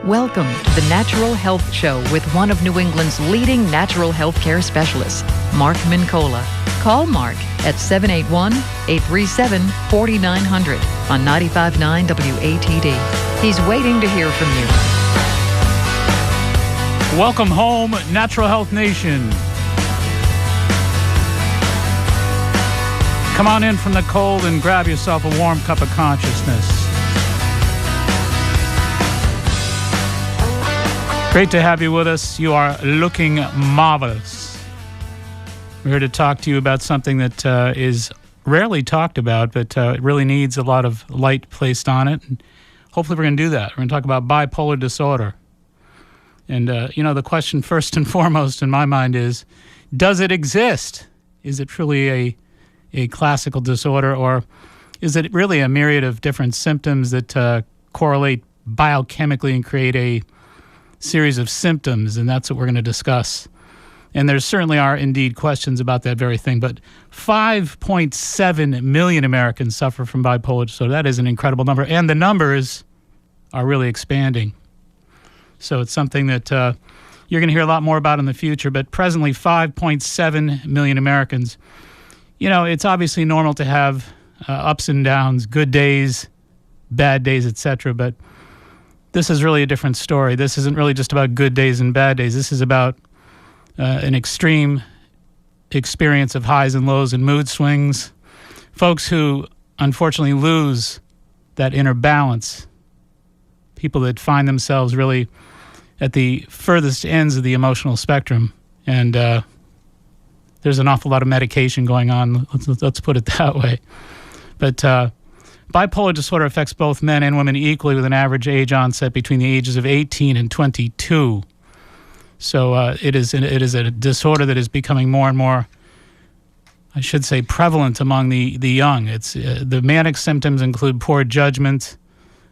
Welcome to the Natural Health Show with one of New England's leading natural health care specialists, Mark Mincola. Call Mark at 781-837-4900 on 95.9 WATD. He's waiting to hear from you. Welcome home, Natural Health Nation. Come on in from the cold and grab yourself a warm cup of consciousness. Great to have you with us. You are looking marvelous. We're here to talk to you about something that is rarely talked about, but it really needs a lot of light placed on it. And hopefully we're going to do that. We're going to talk about bipolar disorder. And, the question first and foremost in my mind is, does it exist? Is it truly a classical disorder, or is it really a myriad of different symptoms that correlate biochemically and create a series of symptoms? And that's what we're going to discuss. And there certainly are indeed questions about that very thing. But 5.7 million Americans suffer from bipolar disorder. That is an incredible number. And the numbers are really expanding. So it's something that you're going to hear a lot more about in the future. But presently, 5.7 million Americans. It's obviously normal to have ups and downs, good days, bad days, etc. But this is really a different story. This isn't really just about good days and bad days. This is about an extreme experience of highs and lows and mood swings. Folks who unfortunately lose that inner balance. People that find themselves really at the furthest ends of the emotional spectrum. And there's an awful lot of medication going on. Let's put it that way. But bipolar disorder affects both men and women equally, with an average age onset between the ages of 18 and 22. So it is a disorder that is becoming more and more, I should say, prevalent among the young. It's the manic symptoms include poor judgment,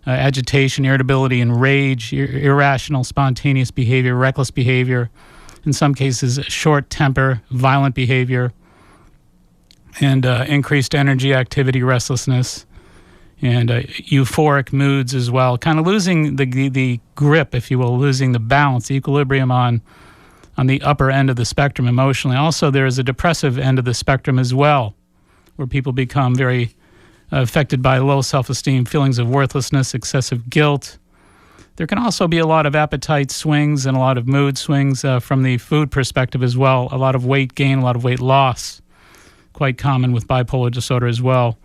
agitation, irritability, and rage, irrational, spontaneous behavior, reckless behavior, in some cases short temper, violent behavior, and increased energy, activity, restlessness, and euphoric moods as well, kind of losing the grip, if you will, losing the balance, the equilibrium on the upper end of the spectrum emotionally. Also, there is a depressive end of the spectrum as well, where people become very affected by low self-esteem, feelings of worthlessness, excessive guilt. There can also be a lot of appetite swings and a lot of mood swings from the food perspective as well, a lot of weight gain, a lot of weight loss, quite common with bipolar disorder as well.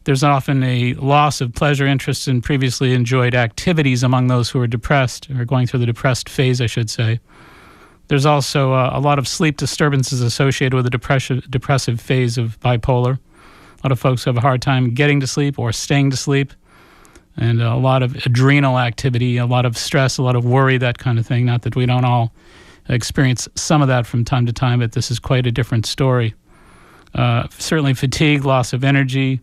There's often a loss of pleasure, interest in previously enjoyed activities among those who are depressed, or going through the depressed phase, I should say. There's also a lot of sleep disturbances associated with the depressive phase of bipolar. A lot of folks have a hard time getting to sleep or staying to sleep, and a lot of adrenal activity, a lot of stress, a lot of worry, that kind of thing. Not that we don't all experience some of that from time to time, but this is quite a different story. Certainly fatigue, loss of energy,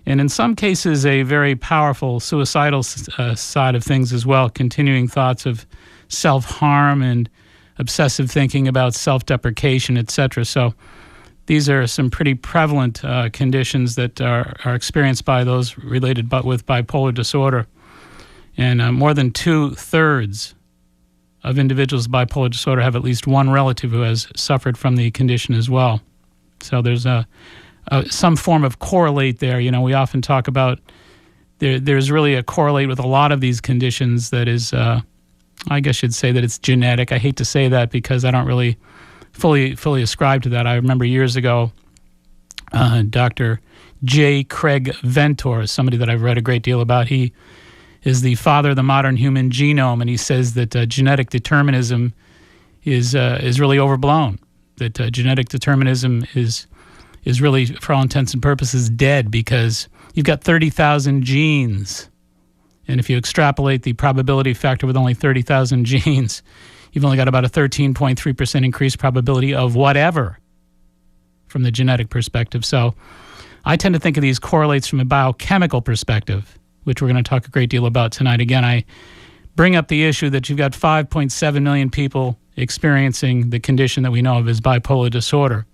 and in some cases, a very powerful suicidal side of things as well, continuing thoughts of self-harm and obsessive thinking about self-deprecation, etc. So these are some pretty prevalent conditions that are experienced by those related with bipolar disorder. And more than 2/3 of individuals with bipolar disorder have at least one relative who has suffered from the condition as well. So there's some form of correlate there. We often talk about there's really a correlate with a lot of these conditions that is, I guess you'd say that it's genetic. I hate to say that because I don't really fully ascribe to that. I remember years ago, Dr. J. Craig Ventor is somebody that I've read a great deal about. He is the father of the modern human genome, and he says that genetic determinism is really overblown, that genetic determinism is really, for all intents and purposes, dead, because you've got 30,000 genes. And if you extrapolate the probability factor with only 30,000 genes, you've only got about a 13.3% increased probability of whatever from the genetic perspective. So I tend to think of these correlates from a biochemical perspective, which we're going to talk a great deal about tonight. Again, I bring up the issue that you've got 5.7 million people experiencing the condition that we know of as bipolar disorder,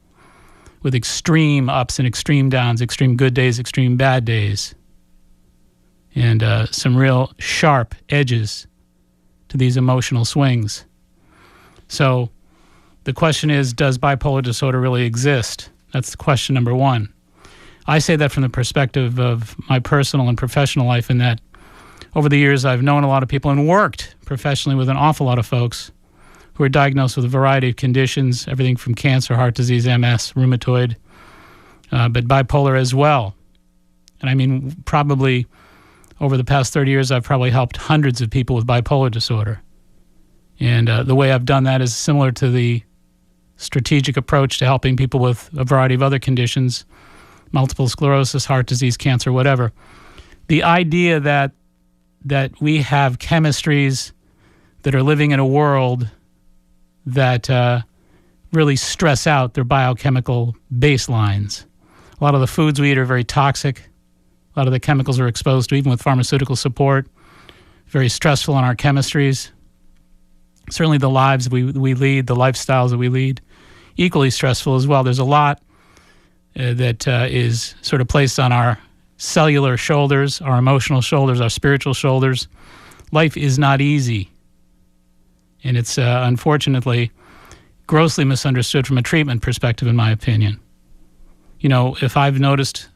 with extreme ups and extreme downs, extreme good days, extreme bad days, and some real sharp edges to these emotional swings. So the question is, does bipolar disorder really exist? That's question number one. I say that from the perspective of my personal and professional life, in that over the years I've known a lot of people and worked professionally with an awful lot of folks who are diagnosed with a variety of conditions, everything from cancer, heart disease, MS, rheumatoid, but bipolar as well. And I mean, probably over the past 30 years, I've probably helped hundreds of people with bipolar disorder. And the way I've done that is similar to the strategic approach to helping people with a variety of other conditions, multiple sclerosis, heart disease, cancer, whatever. The idea that we have chemistries that are living in a world that really stress out their biochemical baselines. A lot of the foods we eat are very toxic. A lot of the chemicals we're exposed to, even with pharmaceutical support, very stressful on our chemistries. Certainly the lives we lead, the lifestyles that we lead, equally stressful as well. There's a lot that is sort of placed on our cellular shoulders, our emotional shoulders, our spiritual shoulders. Life is not easy. And it's unfortunately grossly misunderstood from a treatment perspective, in my opinion. You know, if I've noticed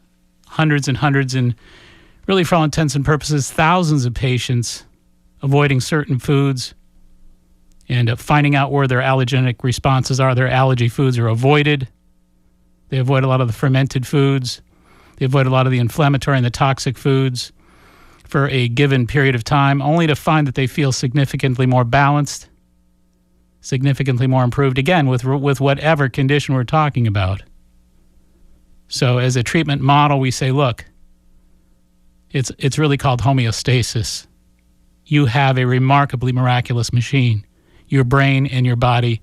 hundreds and hundreds, and really for all intents and purposes, thousands of patients avoiding certain foods and finding out where their allergenic responses are. Their allergy foods are avoided. They avoid a lot of the fermented foods. They avoid a lot of the inflammatory and the toxic foods for a given period of time, only to find that they feel significantly more balanced, significantly more improved, again, with whatever condition we're talking about. So as a treatment model, we say, look, it's really called homeostasis. You have a remarkably miraculous machine. Your brain and your body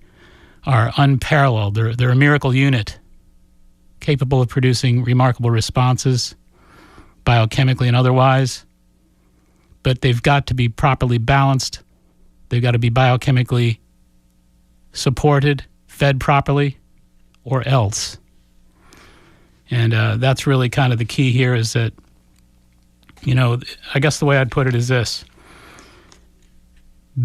are unparalleled. They're a miracle unit, capable of producing remarkable responses, biochemically and otherwise. But they've got to be properly balanced. They've got to be biochemically supported, fed properly, or else. And that's really kind of the key here, is that, you know, I guess the way I'd put it is this.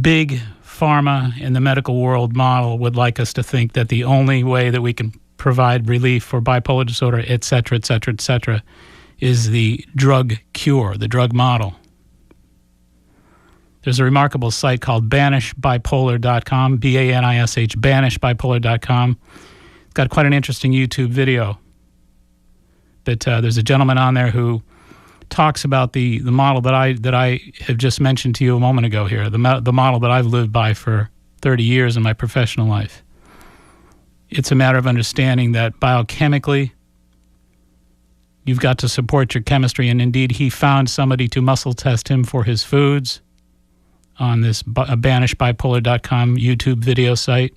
Big pharma and the medical world model would like us to think that the only way that we can provide relief for bipolar disorder, et cetera, et cetera, et cetera, is the drug cure, the drug model. There's a remarkable site called banishbipolar.com, B-A-N-I-S-H, banishbipolar.com. It's got quite an interesting YouTube video. But there's a gentleman on there who talks about the model that I have just mentioned to you a moment ago here, the model that I've lived by for 30 years in my professional life. It's a matter of understanding that biochemically, you've got to support your chemistry. And indeed, he found somebody to muscle test him for his foods on this banishbipolar.com YouTube video site.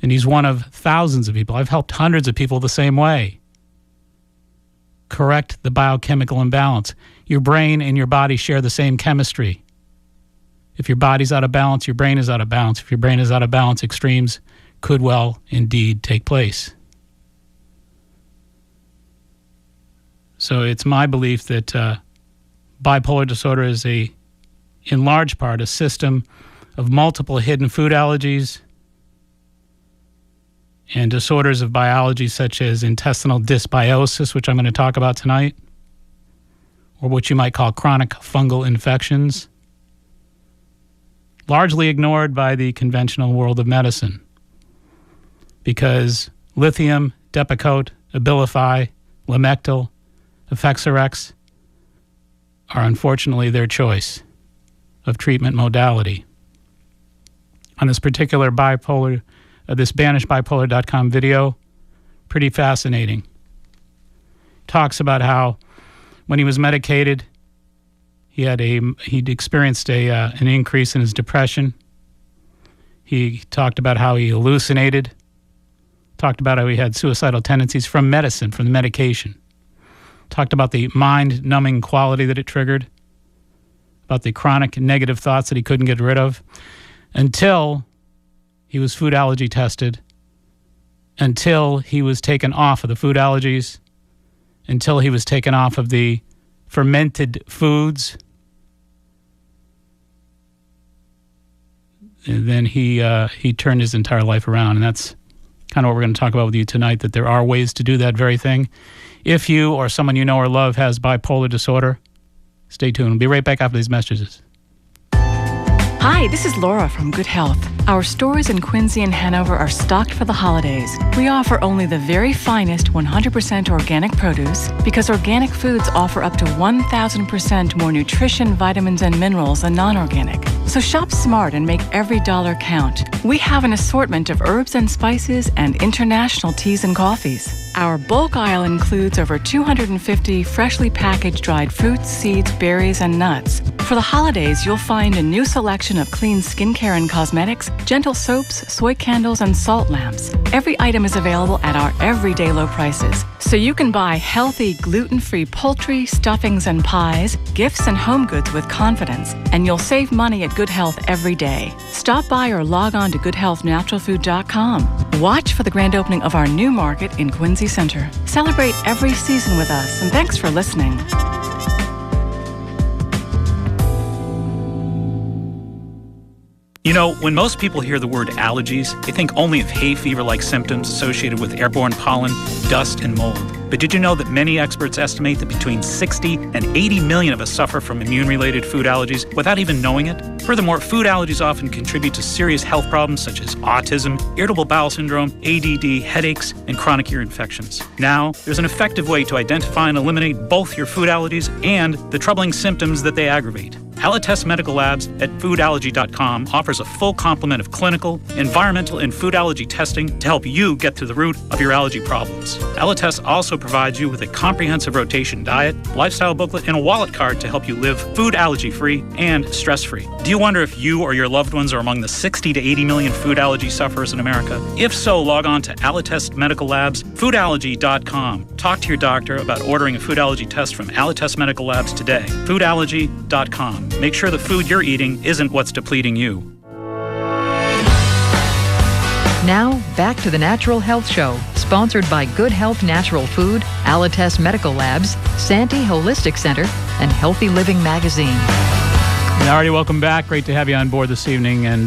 And he's one of thousands of people. I've helped hundreds of people the same way. Correct the biochemical imbalance. Your brain and your body share the same chemistry. If your body's out of balance, your brain is out of balance. If your brain is out of balance, extremes could well indeed take place. So it's my belief that bipolar disorder is in large part, a system of multiple hidden food allergies and disorders of biology such as intestinal dysbiosis, which I'm going to talk about tonight, or what you might call chronic fungal infections, largely ignored by the conventional world of medicine, because lithium, Depakote, Abilify, Lamictal, Effexorex are unfortunately their choice of treatment modality. On this particular this banishbipolar.com video, pretty fascinating. Talks about how when he was medicated, he'd experienced an increase in his depression. He talked about how he hallucinated. Talked about how he had suicidal tendencies from medicine, from the medication. Talked about the mind-numbing quality that it triggered. About the chronic negative thoughts that he couldn't get rid of. Until he was food allergy tested, until he was taken off of the food allergies, until he was taken off of the fermented foods. then he turned his entire life around. And that's kind of what we're going to talk about with you tonight, that there are ways to do that very thing. If you or someone you know or love has bipolar disorder, stay tuned. We'll be right back after these messages. Hi, this is Laura from Good Health. Our stores in Quincy and Hanover are stocked for the holidays. We offer only the very finest 100% organic produce because organic foods offer up to 1,000% more nutrition, vitamins, and minerals than non-organic. So shop smart and make every dollar count. We have an assortment of herbs and spices and international teas and coffees. Our bulk aisle includes over 250 freshly packaged dried fruits, seeds, berries, and nuts. For the holidays, you'll find a new selection of clean skincare and cosmetics, gentle soaps, soy candles, and salt lamps. Every item is available at our everyday low prices. So you can buy healthy, gluten-free poultry, stuffings, and pies, gifts, and home goods with confidence. And you'll save money at Good Health every day. Stop by or log on to goodhealthnaturalfood.com. Watch for the grand opening of our new market in Quincy Center. Celebrate every season with us, and thanks for listening. You know, when most people hear the word allergies, they think only of hay fever-like symptoms associated with airborne pollen, dust, and mold. But did you know that many experts estimate that between 60 and 80 million of us suffer from immune-related food allergies without even knowing it? Furthermore, food allergies often contribute to serious health problems such as autism, irritable bowel syndrome, ADD, headaches, and chronic ear infections. Now, there's an effective way to identify and eliminate both your food allergies and the troubling symptoms that they aggravate. Allotest Medical Labs at foodallergy.com offers a full complement of clinical, environmental, and food allergy testing to help you get to the root of your allergy problems. Allotest also provides you with a comprehensive rotation diet, lifestyle booklet, and a wallet card to help you live food allergy-free and stress-free. Do you wonder if you or your loved ones are among the 60 to 80 million food allergy sufferers in America? If so, log on to Allotest Medical Labs, foodallergy.com. Talk to your doctor about ordering a food allergy test from Allotest Medical Labs today. Foodallergy.com. Make sure the food you're eating isn't what's depleting you. Now, back to the Natural Health Show, sponsored by Good Health Natural Food, Allotest Medical Labs, Santee Holistic Center, and Healthy Living Magazine. Alrighty, welcome back. Great to have you on board this evening. And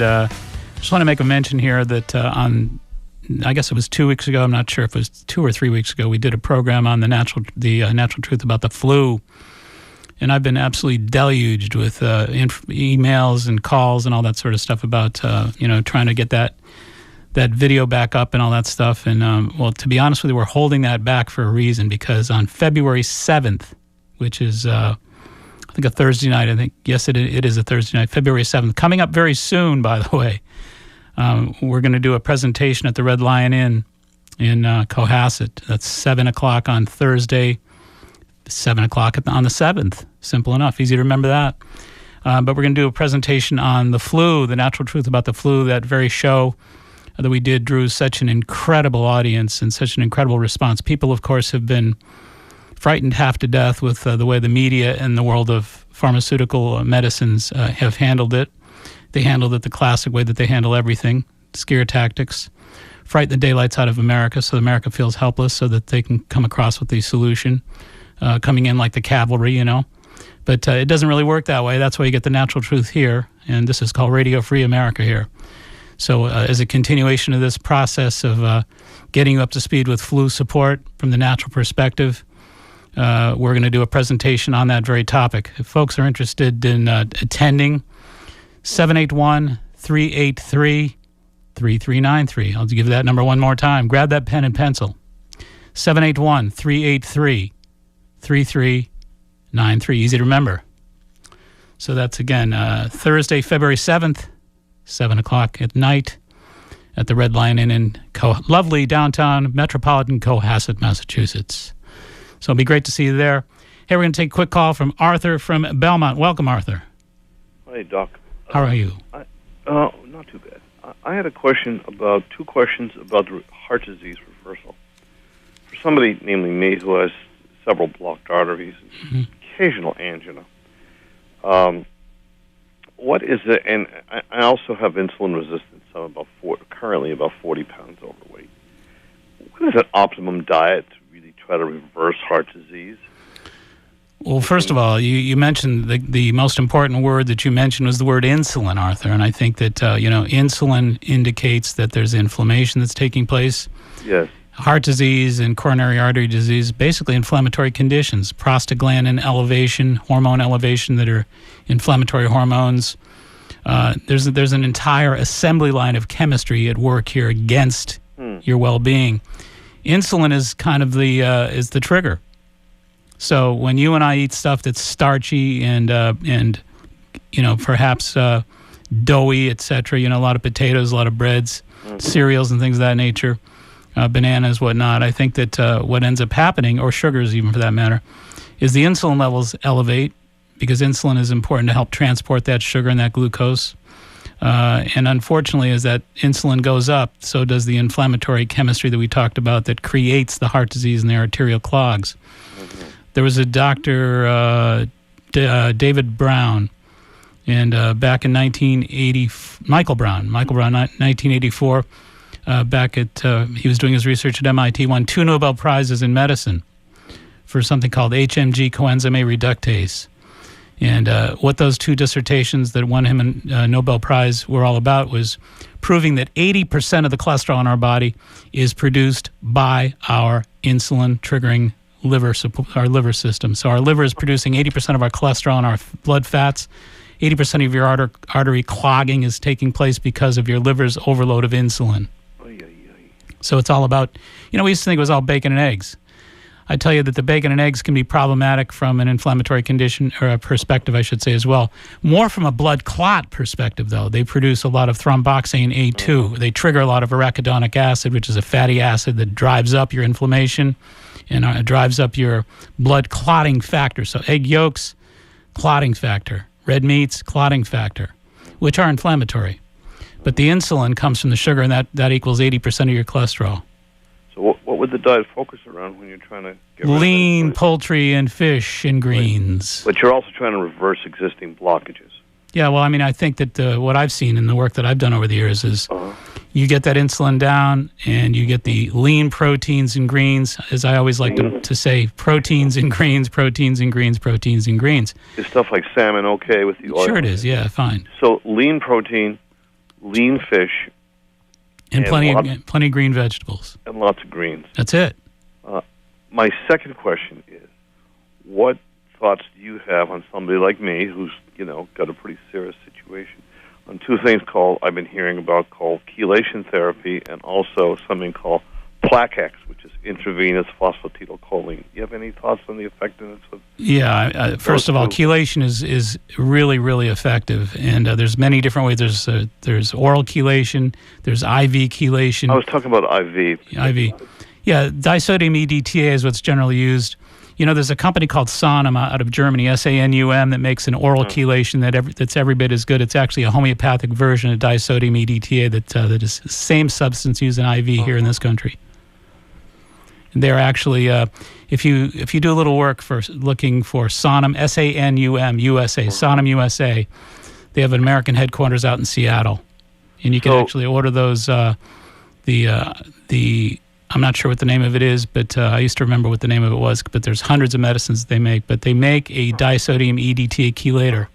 just want to make a mention here that I guess it was 2 weeks ago, I'm not sure if it was 2 or 3 weeks ago, we did a program on the natural truth about the flu. And I've been absolutely deluged with emails and calls and all that sort of stuff about, trying to get that video back up and all that stuff. And, well, to be honest with you, we're holding that back for a reason, because on February 7th, which is, I think, a Thursday night, yes, it is a Thursday night, February 7th, coming up very soon, by the way, we're going to do a presentation at the Red Lion Inn in Cohasset. That's 7 o'clock on Thursday, 7 o'clock on the 7th. Simple enough. Easy to remember that. But we're going to do a presentation on the flu, the natural truth about the flu. That very show that we did drew such an incredible audience and such an incredible response. People, of course, have been frightened half to death with the way the media and the world of pharmaceutical medicines have handled it. They handled it the classic way that they handle everything, scare tactics, frighten the daylights out of America so America feels helpless so that they can come across with the solution, coming in like the cavalry, But it doesn't really work that way. That's why you get the natural truth here, and this is called Radio Free America here. So as a continuation of this process of getting you up to speed with flu support from the natural perspective, we're going to do a presentation on that very topic. If folks are interested in attending, 781-383-3393. I'll give that number one more time. Grab that pen and pencil. 781-383-3393. Easy to remember. So that's, again, Thursday, February 7th, 7 o'clock at night at the Red Lion Inn in lovely downtown metropolitan Cohasset, Massachusetts. So it'll be great to see you there. Hey, we're going to take a quick call from Arthur from Belmont. Welcome, Arthur. Hi, Doc. How are you? Not too bad. I had two questions about the heart disease reversal. For somebody, namely me, who has several blocked arteries and occasional angina, what is it? And I also have insulin resistance. I'm currently about 40 pounds overweight. What is an optimum diet to really try to reverse heart disease? Well, first of all, you mentioned the most important word that you mentioned was the word insulin, Arthur, and I think that insulin indicates that there's inflammation that's taking place. Yes. Heart disease and coronary artery disease, basically inflammatory conditions, prostaglandin elevation, hormone elevation that are inflammatory hormones. There's an entire assembly line of chemistry at work here against your well-being. Insulin is kind of the trigger. So when you and I eat stuff that's starchy and perhaps doughy, etc., a lot of potatoes, a lot of breads, cereals and things of that nature, bananas, whatnot, I think that what ends up happening, or sugars even for that matter, is the insulin levels elevate because insulin is important to help transport that sugar and that glucose. And unfortunately, as that insulin goes up, so does the inflammatory chemistry that we talked about that creates the heart disease and the arterial clogs. There was a doctor, David Brown, and back in 1980, Michael Brown, 1984, he was doing his research at MIT, won 2 Nobel Prizes in medicine for something called HMG coenzyme A reductase. And what those 2 dissertations that won him a Nobel Prize were all about was proving that 80% of the cholesterol in our body is produced by our insulin-triggering our liver system. So our liver is producing 80% of our cholesterol and our blood fats. 80% of your artery clogging is taking place because of your liver's overload of insulin. So it's all about, we used to think it was all bacon and eggs. I tell you that the bacon and eggs can be problematic from an inflammatory condition, or a perspective, I should say, as well. More from a blood clot perspective, though. They produce a lot of thromboxane A2. They trigger a lot of arachidonic acid, which is a fatty acid that drives up your inflammation and drives up your blood clotting factor. So egg yolks, clotting factor. Red meats, clotting factor, which are inflammatory. But the insulin comes from the sugar, and that equals 80% of your cholesterol. So what would the diet focus around when you're trying to get rid of lean poultry and fish and greens? But you're also trying to reverse existing blockages. Yeah, well, I think that what I've seen in the work that I've done over the years is you get that insulin down and you get the lean proteins and greens, as I always like to say, proteins and greens, proteins and greens, proteins and greens. Is stuff like salmon okay with the oil? Sure it is, yeah, fine. So lean protein, lean fish, and plenty of green vegetables. And lots of greens. That's it. My second question is, what thoughts do you have on somebody like me who's, got a pretty serious situation, on 2 things I've been hearing about called chelation therapy and also something called Plaquex, which is intravenous phosphatidylcholine. Do you have any thoughts on the effectiveness of? Yeah, first of all, chelation is really, really effective, and there's many different ways. There's oral chelation, there's IV chelation. I was talking about IV. Yeah, disodium EDTA is what's generally used. There's a company called Sanum out of Germany, SANUM, that makes an oral chelation that's every bit as good. It's actually a homeopathic version of disodium EDTA that is the same substance used in IV here in this country. And they're actually, if you do a little work for looking for Sanum, SANUM USA, Sanum USA, they have an American headquarters out in Seattle, and you can actually order those. I'm not sure what the name of it is, but I used to remember what the name of it was. But there's hundreds of medicines they make, but they make a disodium EDTA chelator.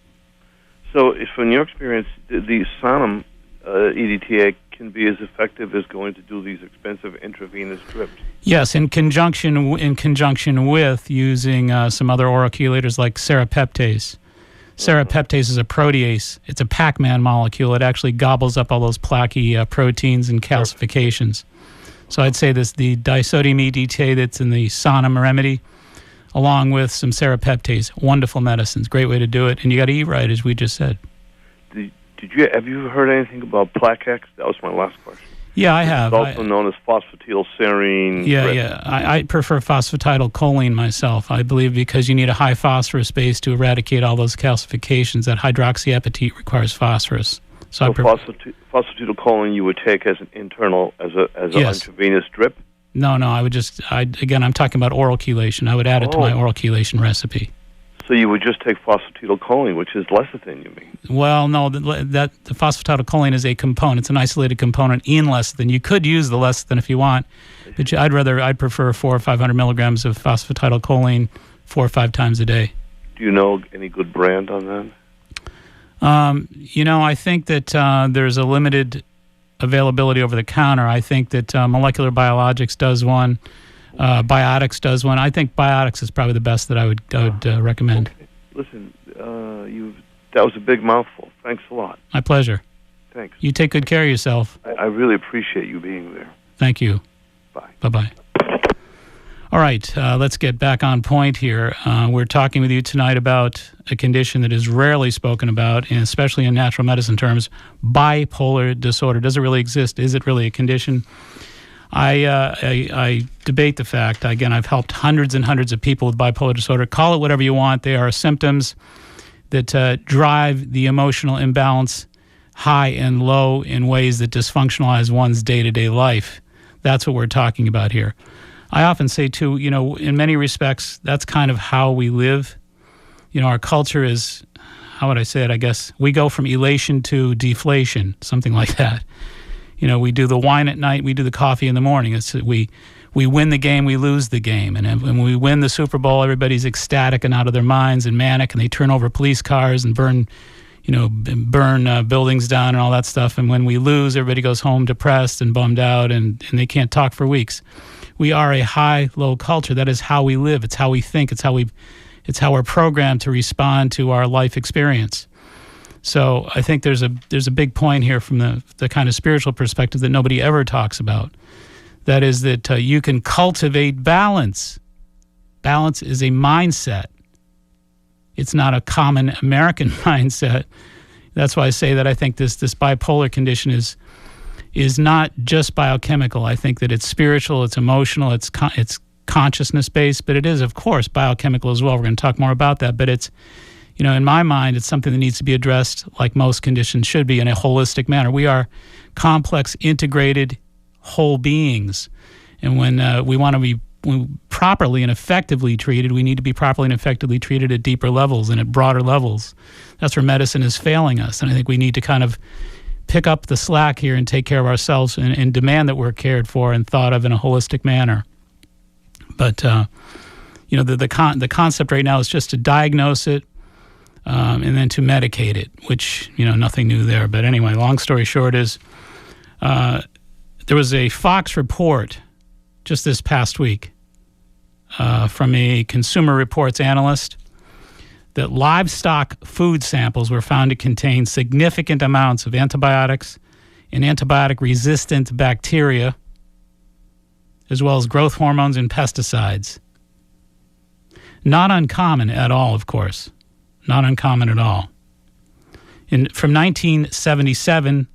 So, if in your experience, the Sanum EDTA can be as effective as going to do these expensive intravenous drips? Yes, in conjunction with using some other oral chelators like serrapeptase. Serrapeptase is a protease. It's a Pac-Man molecule. It actually gobbles up all those plaquey proteins and calcifications. So I'd say the disodium EDTA that's in the Sanum remedy, along with some serrapeptase, wonderful medicines, great way to do it. And you got to eat right, as we just said. Have you heard anything about Plaquex? That was my last question. Yeah, I have. It's also known as phosphatidylserine. Yeah. I prefer phosphatidylcholine myself. I believe because you need a high phosphorus base to eradicate all those calcifications. That hydroxyapatite requires phosphorus. So phosphatidylcholine you would take as an internal, as an intravenous drip? No, I'm talking about oral chelation. I would add it to my oral chelation recipe. So you would just take phosphatidylcholine, which is lecithin, you mean? Well, no, the phosphatidylcholine is a component. It's an isolated component in lecithin. You could use the lecithin if you want, but I'd prefer 400 or 500 milligrams of phosphatidylcholine 4 or 5 times a day. Do you know any good brand on that? I think that there's a limited availability over the counter. I think that Molecular Biologics does one. Biotics does one. I think Biotics is probably the best that I would recommend. Okay. Listen, that was a big mouthful. Thanks a lot. My pleasure. Thanks. You take good care of yourself. I really appreciate you being there. Thank you. Bye. Bye-bye. All right, let's get back on point here. We're talking with you tonight about a condition that is rarely spoken about, and especially in natural medicine terms, bipolar disorder. Does it really exist? Is it really a condition? I debate the fact. Again, I've helped hundreds and hundreds of people with bipolar disorder. Call it whatever you want. They are symptoms that drive the emotional imbalance high and low in ways that dysfunctionalize one's day-to-day life. That's what we're talking about here. I often say, too, in many respects, that's kind of how we live. Our culture is, how would I say it, I guess, we go from elation to deflation, something like that. We do the wine at night, we do the coffee in the morning. We win the game, we lose the game. And when we win the Super Bowl, everybody's ecstatic and out of their minds and manic, and they turn over police cars and burn buildings down and all that stuff. And when we lose, everybody goes home depressed and bummed out, and they can't talk for weeks. We are a high-low culture. That is how we live. It's how we think. It's how we're programmed to respond to our life experience. So I think there's a big point here from the kind of spiritual perspective that nobody ever talks about. That is that you can cultivate balance. Balance is a mindset. It's not a common American mindset. That's why I say that I think this bipolar condition is not just biochemical. I think that it's spiritual, it's emotional, it's consciousness-based, but it is, of course, biochemical as well. We're going to talk more about that. But it's, in my mind, it's something that needs to be addressed like most conditions should be in a holistic manner. We are complex, integrated, whole beings. And when we want to be properly and effectively treated, we need to be properly and effectively treated at deeper levels and at broader levels. That's where medicine is failing us. And I think we need to kind of pick up the slack here and take care of ourselves and demand that we're cared for and thought of in a holistic manner. But, the concept right now is just to diagnose it and then to medicate it, which, nothing new there. But anyway, long story short is there was a Fox report just this past week from a Consumer Reports analyst that livestock food samples were found to contain significant amounts of antibiotics and antibiotic-resistant bacteria, as well as growth hormones and pesticides. Not uncommon at all, of course. Not uncommon at all. From 1977,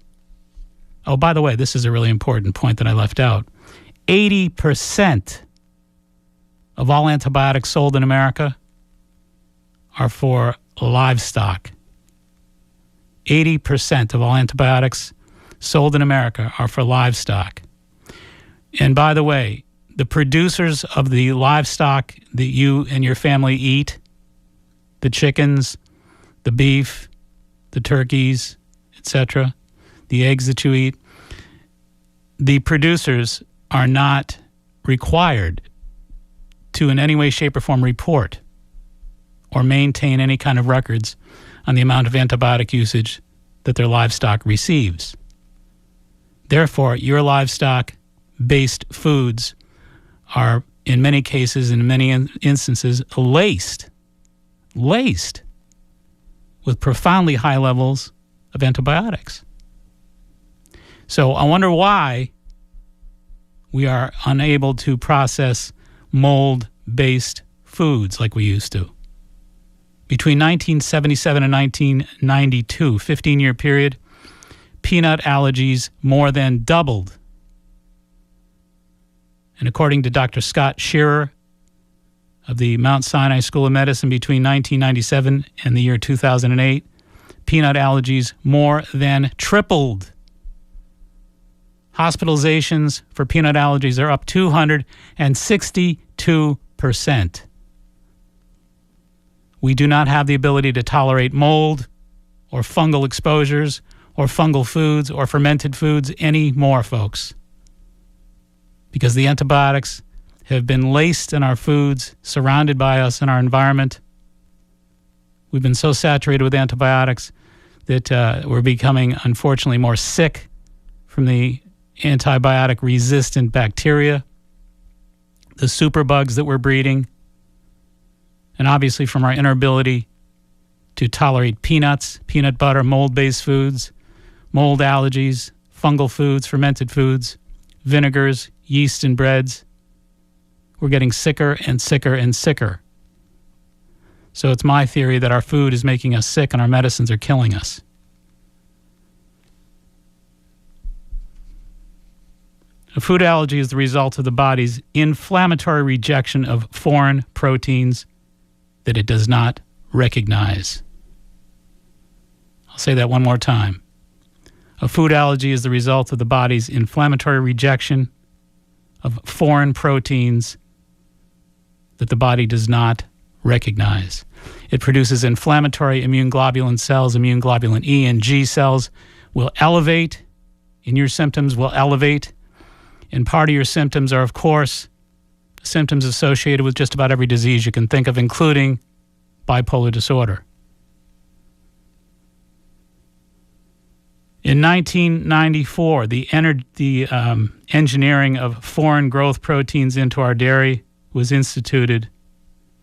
oh, by the way, this is a really important point that I left out. 80% of all antibiotics sold in America are for livestock. 80% of all antibiotics sold in America are for livestock. And by the way, the producers of the livestock that you and your family eat, the chickens, the beef, the turkeys, etc., the eggs that you eat, the producers are not required to in any way, shape, or form report or maintain any kind of records on the amount of antibiotic usage that their livestock receives. Therefore, your livestock-based foods are, in many cases, in many instances, laced with profoundly high levels of antibiotics. So I wonder why we are unable to process mold-based foods like we used to. Between 1977 and 1992, 15-year period, peanut allergies more than doubled. And according to Dr. Scott Shearer of the Mount Sinai School of Medicine, between 1997 and the year 2008, peanut allergies more than tripled. Hospitalizations for peanut allergies are up 262%. We do not have the ability to tolerate mold or fungal exposures or fungal foods or fermented foods anymore, folks, because the antibiotics have been laced in our foods, surrounded by us in our environment. We've been so saturated with antibiotics that we're becoming, unfortunately, more sick from the antibiotic-resistant bacteria, the superbugs that we're breeding, and obviously from our inability to tolerate peanuts, peanut butter, mold-based foods, mold allergies, fungal foods, fermented foods, vinegars, yeast and breads. We're getting sicker and sicker and sicker. So it's my theory that our food is making us sick and our medicines are killing us. A food allergy is the result of the body's inflammatory rejection of foreign proteins that it does not recognize. I'll say that one more time. A food allergy is the result of the body's inflammatory rejection of foreign proteins that the body does not recognize. It produces inflammatory immune globulin cells. Immune globulin E and G cells will elevate, and your symptoms will elevate. And part of your symptoms are, of course, symptoms associated with just about every disease you can think of, including bipolar disorder. In 1994, the engineering of foreign growth proteins into our dairy was instituted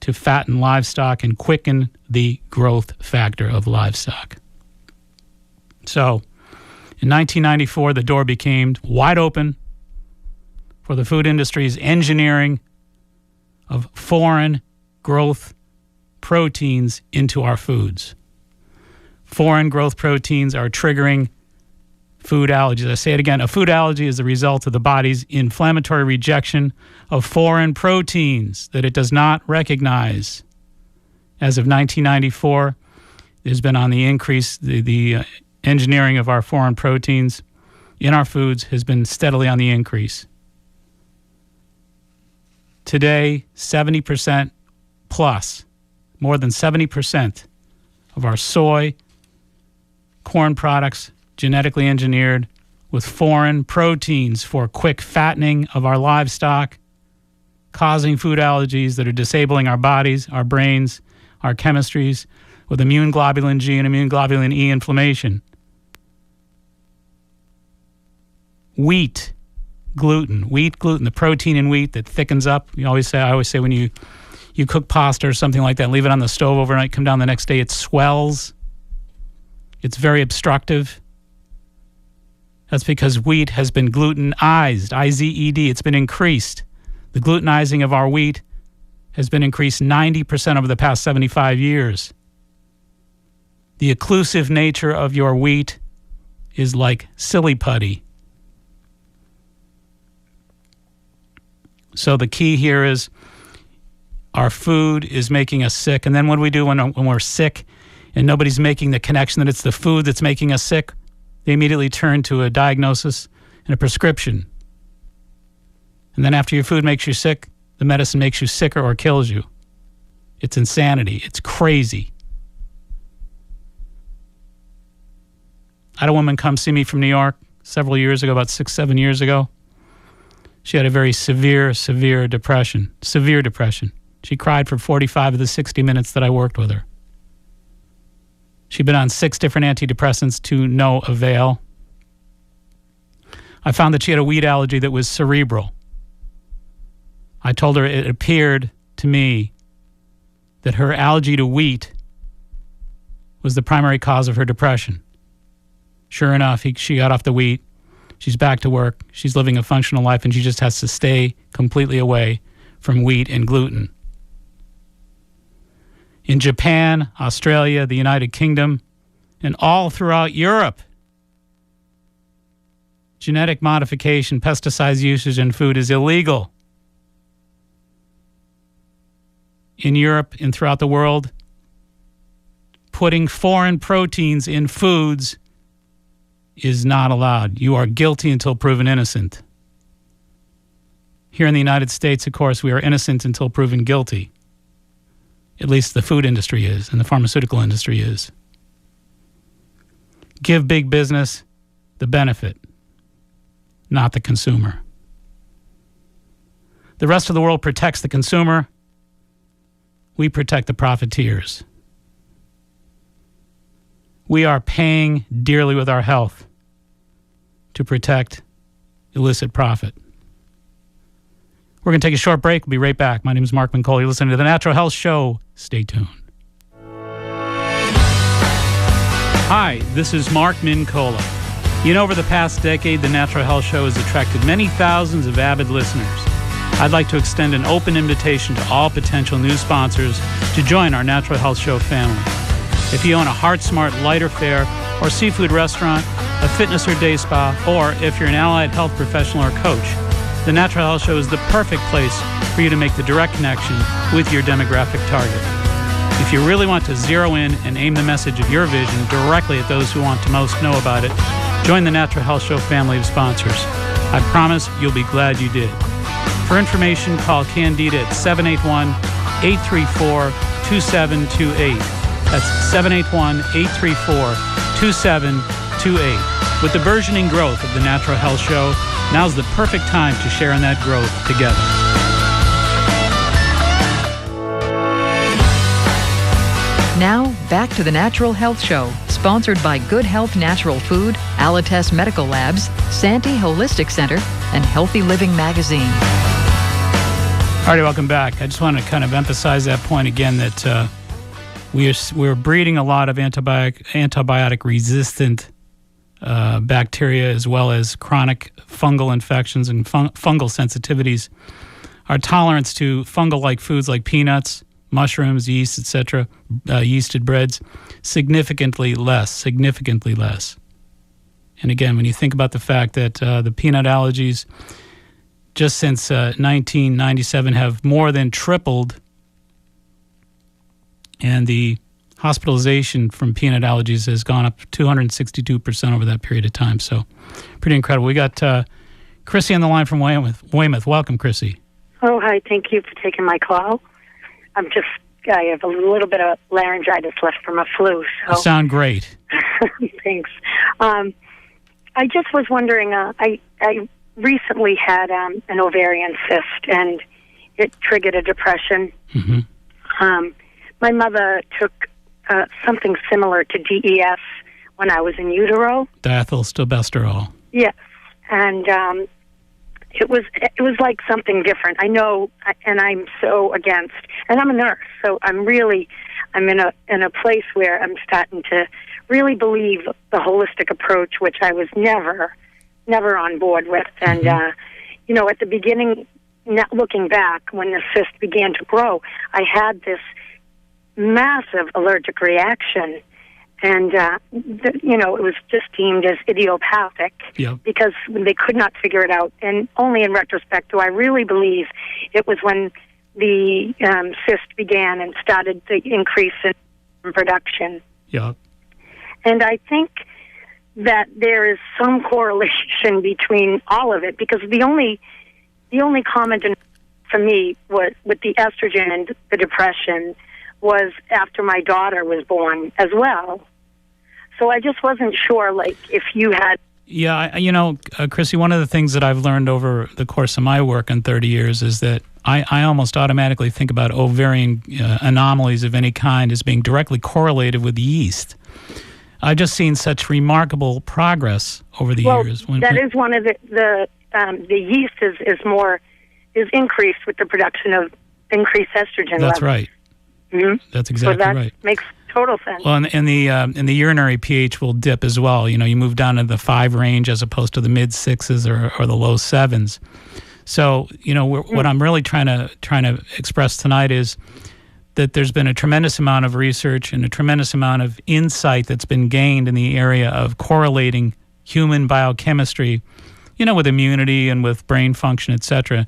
to fatten livestock and quicken the growth factor of livestock. So, in 1994, the door became wide open for the food industry's engineering of foreign growth proteins into our foods. Foreign growth proteins are triggering food allergies. I say it again, a food allergy is the result of the body's inflammatory rejection of foreign proteins that it does not recognize. As of 1994, there's been on the increase, the engineering of our foreign proteins in our foods has been steadily on the increase. Today, 70% plus, more than 70% of our soy, corn products, genetically engineered with foreign proteins for quick fattening of our livestock, causing food allergies that are disabling our bodies, our brains, our chemistries, with immune globulin G and immune globulin E inflammation. Wheat gluten, the protein in wheat that thickens up. I always say when you cook pasta or something like that, leave it on the stove overnight, come down the next day, it swells. It's very obstructive. That's because wheat has been glutenized, I-Z-E-D. It's been increased. The glutenizing of our wheat has been increased 90% over the past 75 years. The occlusive nature of your wheat is like silly putty. So the key here is our food is making us sick. And then what do we do when we're sick and nobody's making the connection that it's the food that's making us sick? They immediately turn to a diagnosis and a prescription. And then after your food makes you sick, the medicine makes you sicker or kills you. It's insanity. It's crazy. I had a woman come see me from New York several years ago, about 6-7 years ago. She had a very severe depression. Severe depression. She cried for 45 of the 60 minutes that I worked with her. She'd been on 6 different antidepressants to no avail. I found that she had a wheat allergy that was cerebral. I told her it appeared to me that her allergy to wheat was the primary cause of her depression. Sure enough, she got off the wheat. She's back to work. She's living a functional life, and she just has to stay completely away from wheat and gluten. In Japan, Australia, the United Kingdom, and all throughout Europe, genetic modification, pesticides usage in food is illegal. In Europe and throughout the world, putting foreign proteins in foods is not allowed. You are guilty until proven innocent. Here in the United States, of course, we are innocent until proven guilty. At least the food industry is, and the pharmaceutical industry is. Give big business the benefit, not the consumer. The rest of the world protects the consumer. We protect the profiteers. We are paying dearly with our health to protect illicit profit. We're going to take a short break. We'll be right back. My name is Mark Mincolla. You're listening to The Natural Health Show. Stay tuned. Hi, this is Mark Mincolla. Over the past decade, The Natural Health Show has attracted many thousands of avid listeners. I'd like to extend an open invitation to all potential new sponsors to join our Natural Health Show family. If you own a Heart Smart lighter fare or seafood restaurant, a fitness or day spa, or if you're an allied health professional or coach, the Natural Health Show is the perfect place for you to make the direct connection with your demographic target. If you really want to zero in and aim the message of your vision directly at those who want to most know about it, join the Natural Health Show family of sponsors. I promise you'll be glad you did. For information, call Candida at 781-834-2728. That's 781-834-2728. With the burgeoning growth of the Natural Health Show, now's the perfect time to share in that growth together. Now, back to the Natural Health Show, sponsored by Good Health Natural Food, Alites Medical Labs, Santee Holistic Center, and Healthy Living Magazine. All right, welcome back. I just want to kind of emphasize that point again, that we're breeding a lot of antibiotic-resistant bacteria, as well as chronic fungal infections and fungal sensitivities. Our tolerance to fungal-like foods like peanuts, mushrooms, yeast, etc., yeasted breads, significantly less. And again, when you think about the fact that the peanut allergies, just since 1997, have more than tripled, and the hospitalization from peanut allergies has gone up 262% over that period of time. So pretty incredible. We got Chrissy on the line from Weymouth. Welcome, Chrissy. Oh, hi. Thank you for taking my call. I have a little bit of laryngitis left from a flu. So. You sound great. Thanks. I just was wondering, I recently had an ovarian cyst, and it triggered a depression. Mm-hmm. My mother took something similar to DES when I was in utero. Diethylstilbestrol. Yes, and it was like something different. I know, and I'm so against. And I'm a nurse, so I'm in a place where I'm starting to really believe the holistic approach, which I was never on board with. And at the beginning, looking back, when the cyst began to grow, I had this massive allergic reaction, and it was just deemed as idiopathic. Yep. Because they could not figure it out. And only in retrospect do I really believe it was when the cyst began and started the increase in production. Yeah. And I think that there is some correlation between all of it, because the only comment for me was with the estrogen and the depression was after my daughter was born as well. So I just wasn't sure, if you had... Yeah, Chrissy, one of the things that I've learned over the course of my work in 30 years is that I almost automatically think about ovarian anomalies of any kind as being directly correlated with yeast. I've just seen such remarkable progress over the years. That is one of the yeast is increased with the production of increased estrogen That's levels. Right. Mm-hmm. That's exactly right. Makes total sense. Well, and the urinary pH will dip as well. You move down to the 5 range as opposed to the mid 6s or the low 7s. So, what I'm really trying to express tonight is that there's been a tremendous amount of research and a tremendous amount of insight that's been gained in the area of correlating human biochemistry, with immunity and with brain function, etc.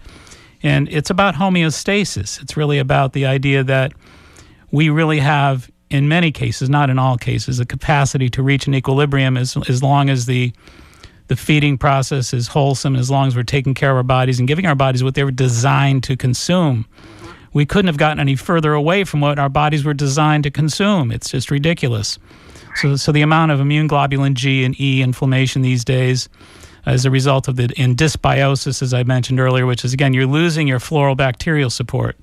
And it's about homeostasis. It's really about the idea that we really have, in many cases, not in all cases, a capacity to reach an equilibrium as long as the feeding process is wholesome, as long as we're taking care of our bodies and giving our bodies what they were designed to consume. We couldn't have gotten any further away from what our bodies were designed to consume. It's just ridiculous. So the amount of immune globulin G and E inflammation these days, as a result of in dysbiosis, as I mentioned earlier, which is, again, you're losing your floral bacterial support.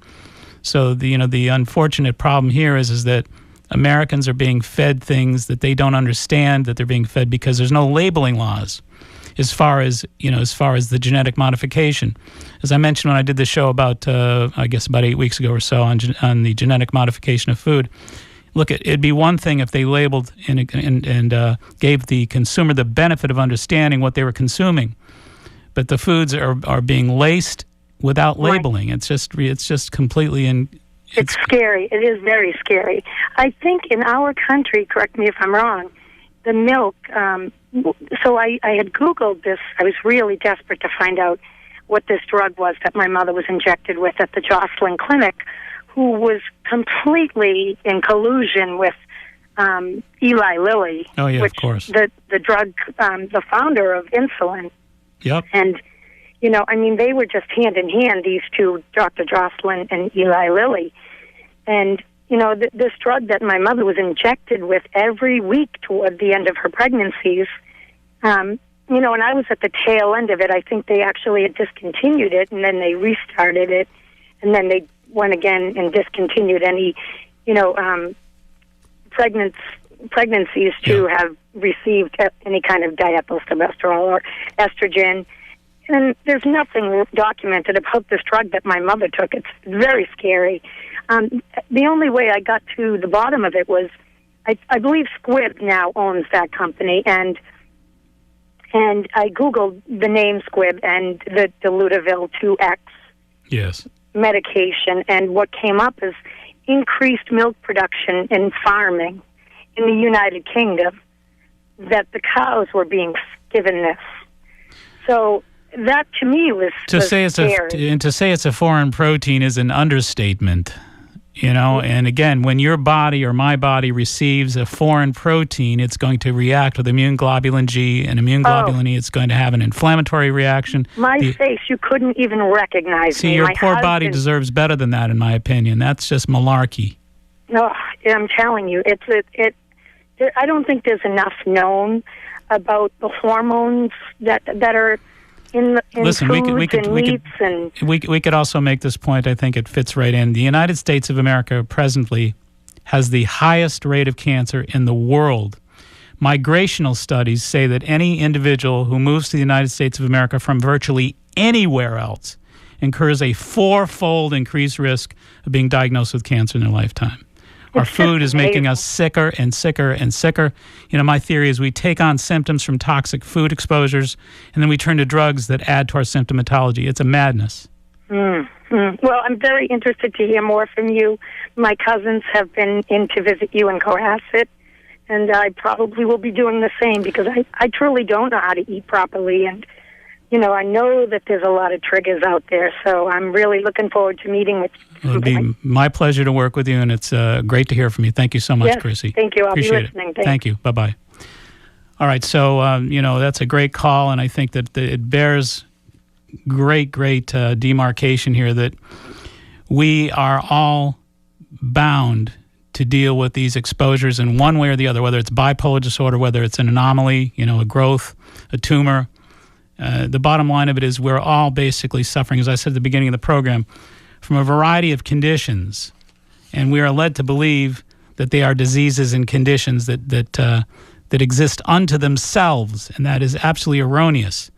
So the unfortunate problem here is that Americans are being fed things that they don't understand that they're being fed because there's no labeling laws as far as the genetic modification. As I mentioned when I did the show about I guess about 8 weeks ago or so on the genetic modification of food. Look, it'd be one thing if they labeled and gave the consumer the benefit of understanding what they were consuming, but the foods are being laced without labeling. Right. It's just completely It's scary. It is very scary. I think in our country, correct me if I'm wrong, the milk. So I had Googled this. I was really desperate to find out what this drug was that my mother was injected with at the Jocelyn Clinic, who was completely in collusion with Eli Lilly. Oh, yeah, which of course. The drug, the founder of insulin. Yep. And, they were just hand in hand, these two, Dr. Jocelyn and Eli Lilly. And, this drug that my mother was injected with every week toward the end of her pregnancies, and I was at the tail end of it. I think they actually had discontinued it, and then they restarted it, and then they went again and discontinued any, pregnancies to have received any kind of diethylstilbestrol or estrogen. And there's nothing documented about this drug that my mother took. It's very scary. The only way I got to the bottom of it was, I believe Squibb now owns that company, and I Googled the name Squibb and the Dilutavil 2X medication, and what came up is increased milk production in farming in the United Kingdom, that the cows were being given this. So that to me was scary. To say it's a foreign protein is an understatement. And again, when your body or my body receives a foreign protein, it's going to react with immune globulin G and immune globulin E. It's going to have an inflammatory reaction. My face, you couldn't even recognize me. See, your poor body deserves better than that, in my opinion. That's just malarkey. No, I'm telling you, I don't think there's enough known about the hormones that are in Listen, foods we could also make this point. I think it fits right in. The United States of America presently has the highest rate of cancer in the world. Migrational studies say that any individual who moves to the United States of America from virtually anywhere else incurs a 4-fold increased risk of being diagnosed with cancer in their lifetime. Our food is making us sicker and sicker and sicker. My theory is we take on symptoms from toxic food exposures, and then we turn to drugs that add to our symptomatology. It's a madness. Well, I'm very interested to hear more from you. My cousins have been in to visit you in Cohasset, and I probably will be doing the same because I truly don't know how to eat properly, and I know that there's a lot of triggers out there, so I'm really looking forward to meeting with you. It'll be my pleasure to work with you, and it's great to hear from you. Thank you so much, yes, Chrissy. Thank you. I'll Appreciate be listening. it. Thank you. Bye-bye. All right, so, that's a great call, and I think that it bears great demarcation here that we are all bound to deal with these exposures in one way or the other, whether it's bipolar disorder, whether it's an anomaly, a growth, a tumor. The bottom line of it is we're all basically suffering, as I said at the beginning of the program, from a variety of conditions, and we are led to believe that they are diseases and conditions that exist unto themselves, and that is absolutely erroneous.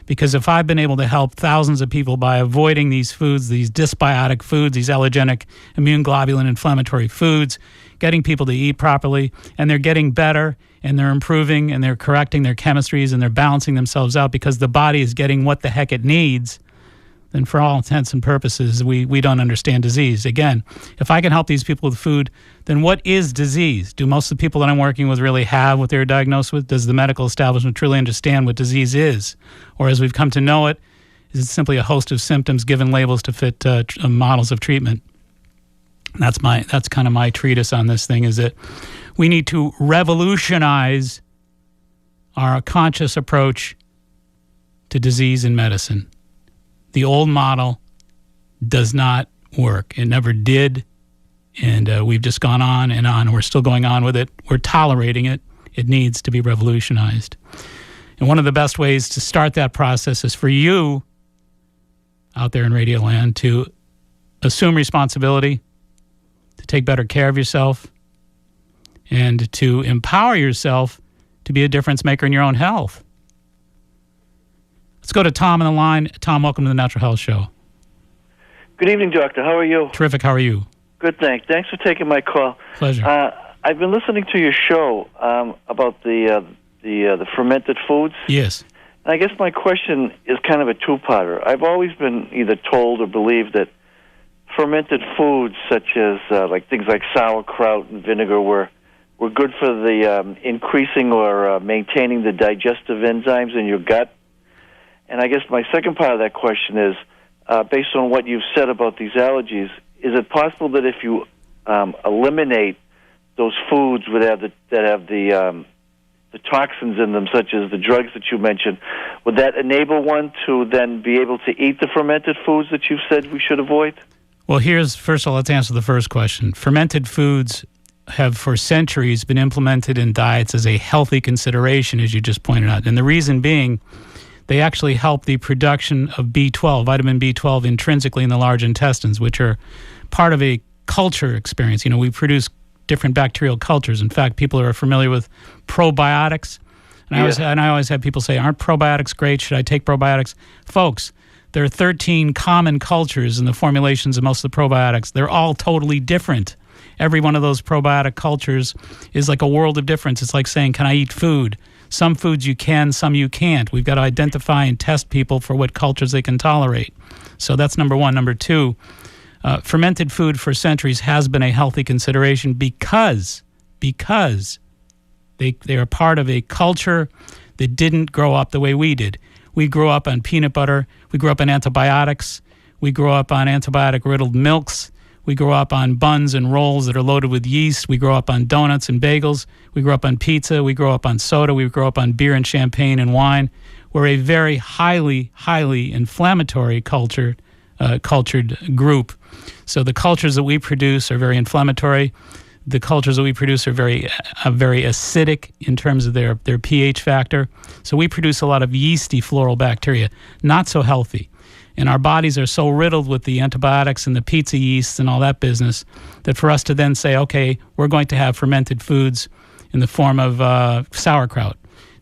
Because if I've been able to help thousands of people by avoiding these foods, these dysbiotic foods, these allergenic, immune globulin inflammatory foods, getting people to eat properly, and they're getting better, and they're improving, and they're correcting their chemistries, and they're balancing themselves out because the body is getting what the heck it needs, then for all intents and purposes, we don't understand disease. Again, if I can help these people with food, then what is disease? Do most of the people that I'm working with really have what they're diagnosed with? Does the medical establishment truly understand what disease is? Or as we've come to know it, is it simply a host of symptoms given labels to fit models of treatment? That's kind of my treatise on this thing, is that we need to revolutionize our conscious approach to disease in medicine. The old model does not work. It never did, and we've just gone on and on. We're still going on with it. We're tolerating it. It needs to be revolutionized. And one of the best ways to start that process is for you out there in Radio Land to assume responsibility, to take better care of yourself, and to empower yourself to be a difference maker in your own health. Let's go to Tom on the line. Tom, welcome to the Natural Health Show. Good evening, Doctor. How are you? Terrific. How are you? Good, thanks. Thanks for taking my call. Pleasure. I've been listening to your show about the fermented foods. Yes. And I guess my question is kind of a two-parter. I've always been either told or believed that fermented foods, such as like things like sauerkraut and vinegar, were good for the increasing or maintaining the digestive enzymes in your gut. And I guess my second part of that question is, based on what you've said about these allergies, is it possible that if you eliminate those foods that have the toxins in them, such as the drugs that you mentioned, would that enable one to then be able to eat the fermented foods that you've said we should avoid? Well, first of all, let's answer the first question. Fermented foods have for centuries been implemented in diets as a healthy consideration, as you just pointed out. And the reason being, they actually help the production of B12, vitamin B12, intrinsically in the large intestines, which are part of a culture experience. You know, we produce different bacterial cultures. In fact, people are familiar with probiotics. And I always have people say, aren't probiotics great? Should I take probiotics? Folks, there are 13 common cultures in the formulations of most of the probiotics. They're all totally different. Every one of those probiotic cultures is like a world of difference. It's like saying, can I eat food? Some foods you can, some you can't. We've got to identify and test people for what cultures they can tolerate. So that's number one. Number two, fermented food for centuries has been a healthy consideration because they are part of a culture that didn't grow up the way we did. We grew up on peanut butter. We grew up on antibiotics. We grew up on antibiotic-riddled milks. We grew up on buns and rolls that are loaded with yeast. We grew up on donuts and bagels. We grew up on pizza. We grew up on soda. We grew up on beer and champagne and wine. We're a very highly, highly inflammatory cultured group. So the cultures that we produce are very inflammatory. The cultures that we produce are very acidic in terms of their pH factor. So we produce a lot of yeasty floral bacteria, not so healthy. And our bodies are so riddled with the antibiotics and the pizza yeast and all that business that for us to then say, okay, we're going to have fermented foods in the form of sauerkraut.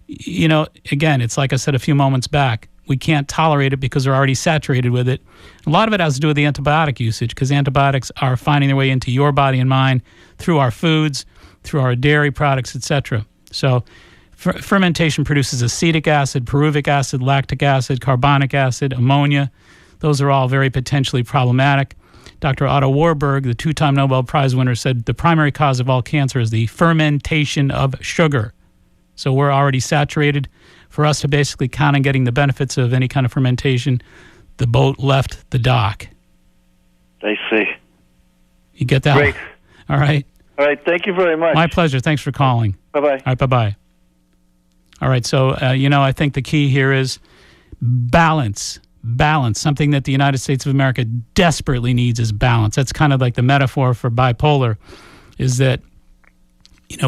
You know, again, it's like I said a few moments back. We can't tolerate it because we're already saturated with it. A lot of it has to do with the antibiotic usage because antibiotics are finding their way into your body and mind through our foods, through our dairy products, etc. So fermentation produces acetic acid, pyruvic acid, lactic acid, carbonic acid, ammonia. Those are all very potentially problematic. Dr. Otto Warburg, the two-time Nobel Prize winner, said the primary cause of all cancer is the fermentation of sugar. So we're already saturated. For us to basically count on getting the benefits of any kind of fermentation, the boat left the dock. I see. You get that? Great. All right. All right. Thank you very much. My pleasure. Thanks for calling. Bye-bye. All right. Bye-bye. All right. So, I think the key here is balance. Balance. Something that the United States of America desperately needs is balance. That's kind of like the metaphor for bipolar, is that,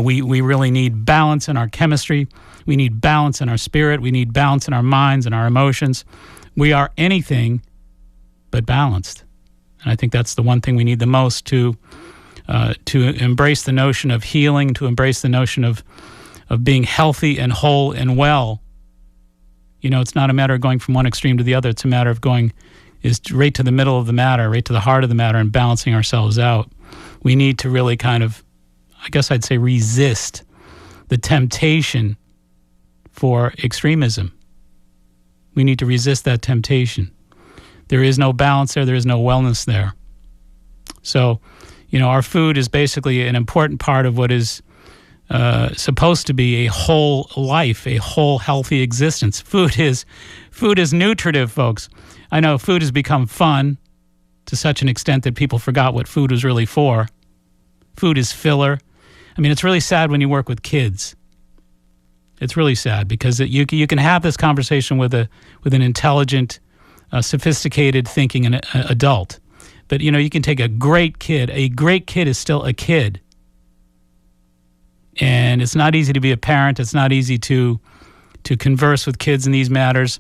we really need balance in our chemistry. We need balance in our spirit. We need balance in our minds and our emotions. We are anything but balanced. And I think that's the one thing we need the most to embrace the notion of healing, to embrace the notion of being healthy and whole and well. It's not a matter of going from one extreme to the other. It's a matter of going right to the middle of the matter, right to the heart of the matter, and balancing ourselves out. We need to really kind of, I guess I'd say, resist the temptation for extremism. We need to resist that temptation. There is no balance there. There is no wellness there. So, our food is basically an important part of what is supposed to be a whole life, a whole healthy existence. Food is nutritive, folks. I know food has become fun to such an extent that people forgot what food was really for. Food is filler. I mean, it's really sad when you work with kids. It's really sad because you can have this conversation with an intelligent, sophisticated thinking adult. But, you can take a great kid. A great kid is still a kid. And it's not easy to be a parent. It's not easy to to converse with kids in these matters.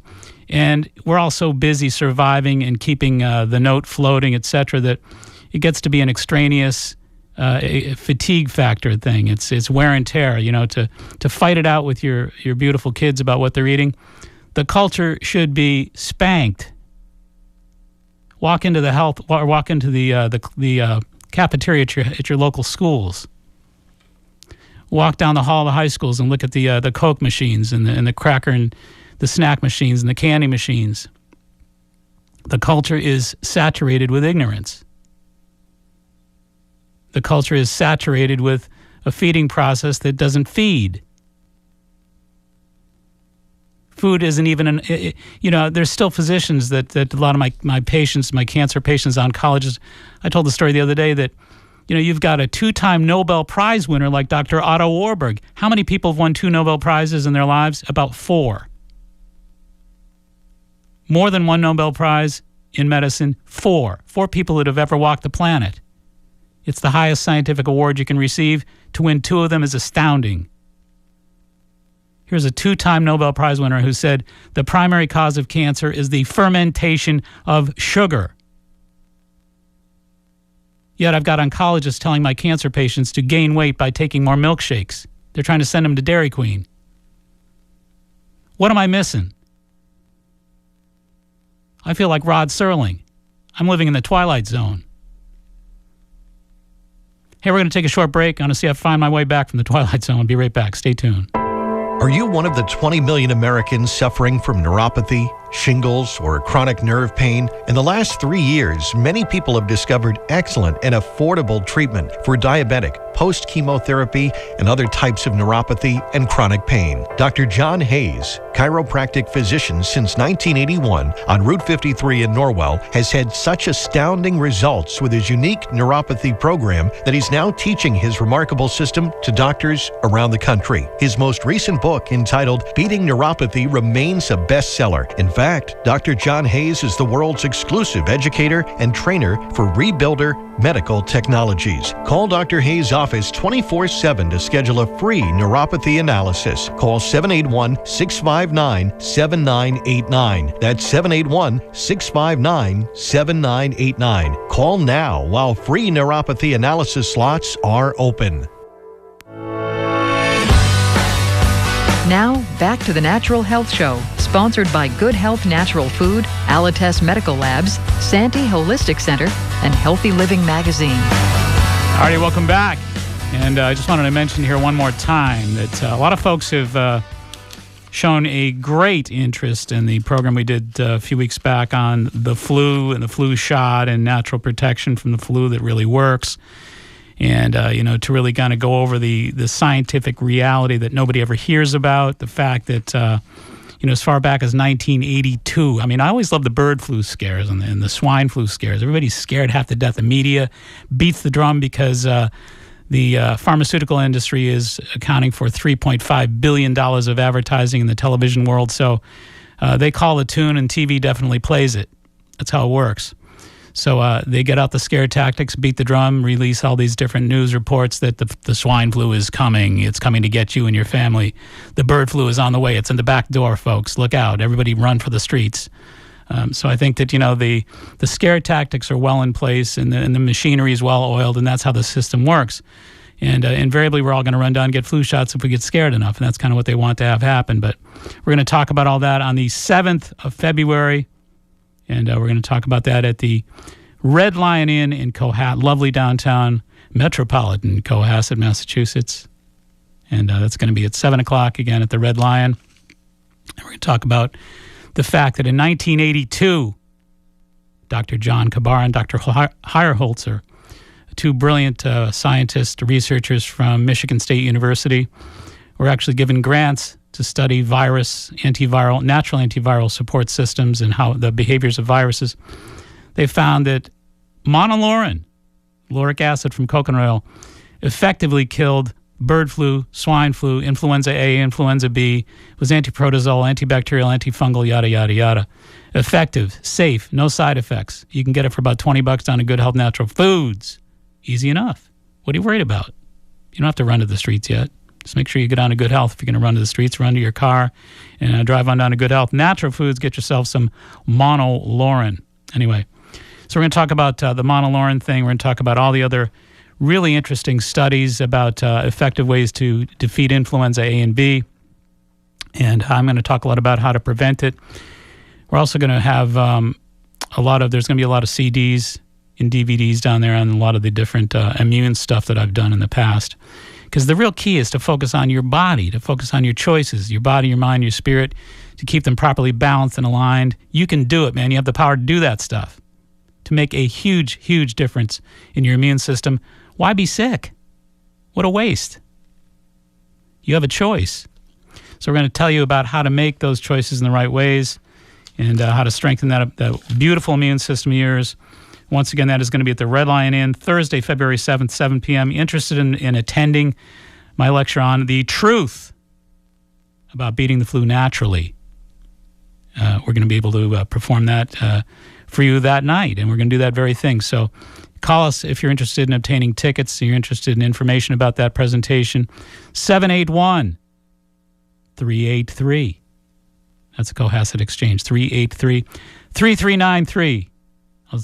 And we're all so busy surviving and keeping the note floating, etc., that it gets to be an extraneous fatigue factor thing. It's wear and tear, to fight it out with your beautiful kids about what they're eating. The culture should be spanked. Walk into the cafeteria at your local schools. Walk down the hall of the high schools and look at the Coke machines and the cracker and the snack machines and the candy machines. The culture is saturated with ignorance. The culture is saturated with a feeding process that doesn't feed. Food isn't even there's still physicians that a lot of my patients, my cancer patients, oncologists, I told the story the other day that, you've got a 2-time Nobel Prize winner like Dr. Otto Warburg. How many people have won 2 Nobel Prizes in their lives? About 4. More than 1 Nobel Prize in medicine, 4. 4 people that have ever walked the planet. It's the highest scientific award you can receive. To win 2 of them is astounding. Here's a 2-time Nobel Prize winner who said the primary cause of cancer is the fermentation of sugar. Yet I've got oncologists telling my cancer patients to gain weight by taking more milkshakes. They're trying to send them to Dairy Queen. What am I missing? I feel like Rod Serling. I'm living in the Twilight Zone. Hey, we're going to take a short break. I'm going to see if I find my way back from the Twilight Zone. I'll be right back. Stay tuned. Are you one of the 20 million Americans suffering from neuropathy, shingles, or chronic nerve pain? In the last 3 years, many people have discovered excellent and affordable treatment for diabetic, post-chemotherapy, and other types of neuropathy and chronic pain. Dr. John Hayes, chiropractic physician since 1981 on Route 53 in Norwell, has had such astounding results with his unique neuropathy program that he's now teaching his remarkable system to doctors around the country. His most recent book, entitled Beating Neuropathy, remains a bestseller. In fact, Dr. John Hayes is the world's exclusive educator and trainer for Rebuilder Medical Technologies. Call Dr. Hayes' office 24/7 to schedule a free neuropathy analysis. Call 781-659-7989. That's 781-659-7989. Call now while free neuropathy analysis slots are open. Now, back to the Natural Health Show, sponsored by Good Health Natural Food, Alites Medical Labs, Santee Holistic Center, and Healthy Living Magazine. All righty, welcome back. And I just wanted to mention here one more time that a lot of folks have shown a great interest in the program we did a few weeks back on the flu and the flu shot and natural protection from the flu that really works. And, to really kind of go over the scientific reality that nobody ever hears about, the fact that, as far back as 1982, I always loved the bird flu scares and the swine flu scares. Everybody's scared half to death. The media beats the drum because the pharmaceutical industry is accounting for $3.5 billion of advertising in the television world. So they call a tune and TV definitely plays it. That's how it works. So they get out the scare tactics, beat the drum, release all these different news reports that the swine flu is coming. It's coming to get you and your family. The bird flu is on the way. It's in the back door, folks. Look out. Everybody run for the streets. So I think that, the scare tactics are well in place and the machinery is well oiled, and that's how the system works. And invariably, we're all going to run down and get flu shots if we get scared enough, and that's kind of what they want to have happen. But we're going to talk about all that on the 7th of February. And we're going to talk about that at the Red Lion Inn in Cohasset, lovely downtown metropolitan Cohasset, Massachusetts. And that's going to be at 7 o'clock again at the Red Lion. And we're going to talk about the fact that in 1982, Dr. John Kabar and Dr. Heyerholzer, 2 brilliant scientists, researchers from Michigan State University, were actually given grants to study natural antiviral support systems and how the behaviors of viruses. They found that monolaurin, lauric acid from coconut oil, effectively killed bird flu, swine flu, influenza A, influenza B, was antiprotozoal, antibacterial, antifungal, yada, yada, yada. Effective, safe, no side effects. You can get it for about $20 down at Good Health Natural Foods. Easy enough. What are you worried about? You don't have to run to the streets yet. Just make sure you get on to Good Health. If you're going to run to the streets, run to your car and drive on down to Good Health. Natural Foods, get yourself some monolaurin. Anyway, so we're going to talk about the monolaurin thing. We're going to talk about all the other really interesting studies about effective ways to defeat influenza A and B. And I'm going to talk a lot about how to prevent it. We're also going to have there's going to be a lot of CDs and DVDs down there on a lot of the different immune stuff that I've done in the past. Because the real key is to focus on your body, to focus on your choices, your body, your mind, your spirit, to keep them properly balanced and aligned. You can do it, man. You have the power to do that stuff, to make a huge, huge difference in your immune system. Why be sick? What a waste. You have a choice. So we're going to tell you about how to make those choices in the right ways and how to strengthen that beautiful immune system of yours. Once again, that is going to be at the Red Lion Inn, Thursday, February 7th, 7 p.m. Interested in attending my lecture on the truth about beating the flu naturally. We're going to be able to perform that for you that night, and we're going to do that very thing. So call us if you're interested in obtaining tickets, you're interested in information about that presentation. 781-383. That's a Cohasset Exchange, 383-3393.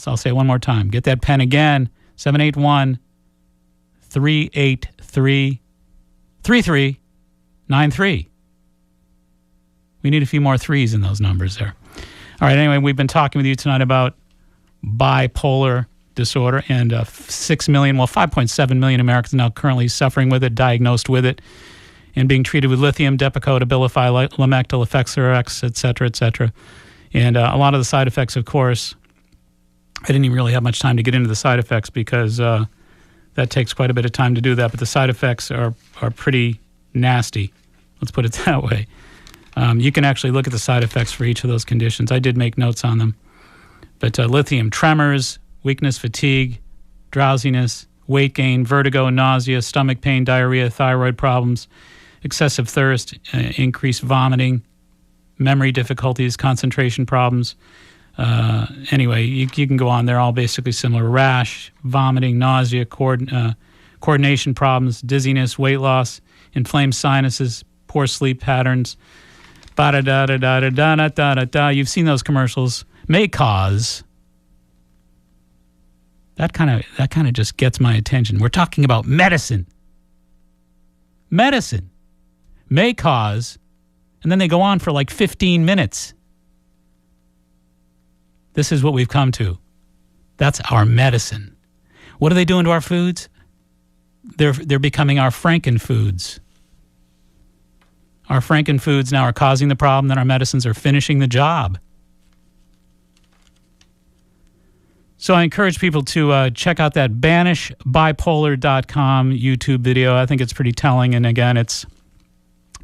I'll say it one more time. Get that pen again, 781-383-3393. We need a few more threes in those numbers there. All right, anyway, we've been talking with you tonight about bipolar disorder, and 5.7 million Americans now currently suffering with it, diagnosed with it, and being treated with lithium, Depakote, Abilify, Lamictal, Effexor, et cetera, and a lot of the side effects, of course. I didn't even really have much time to get into the side effects because that takes quite a bit of time to do that, but the side effects are pretty nasty. Let's put it that way. You can actually look at the side effects for each of those conditions. I did make notes on them. But lithium, tremors, weakness, fatigue, drowsiness, weight gain, vertigo, nausea, stomach pain, diarrhea, thyroid problems, excessive thirst, increased vomiting, memory difficulties, concentration problems. Anyway, you can go on. They're all basically similar. Rash, vomiting, nausea, coordination problems, dizziness, weight loss, inflamed sinuses, poor sleep patterns. Ba-da-da-da-da-da-da-da-da-da. You've seen those commercials. May cause. That kind of just gets my attention. We're talking about medicine. Medicine may cause, and then they go on for like 15 minutes. This is what we've come to. That's our medicine. What are they doing to our foods? They're becoming our frankenfoods. Our frankenfoods now are causing the problem, then our medicines are finishing the job. So I encourage people to check out that banishbipolar.com YouTube video. I think it's pretty telling, and again, it's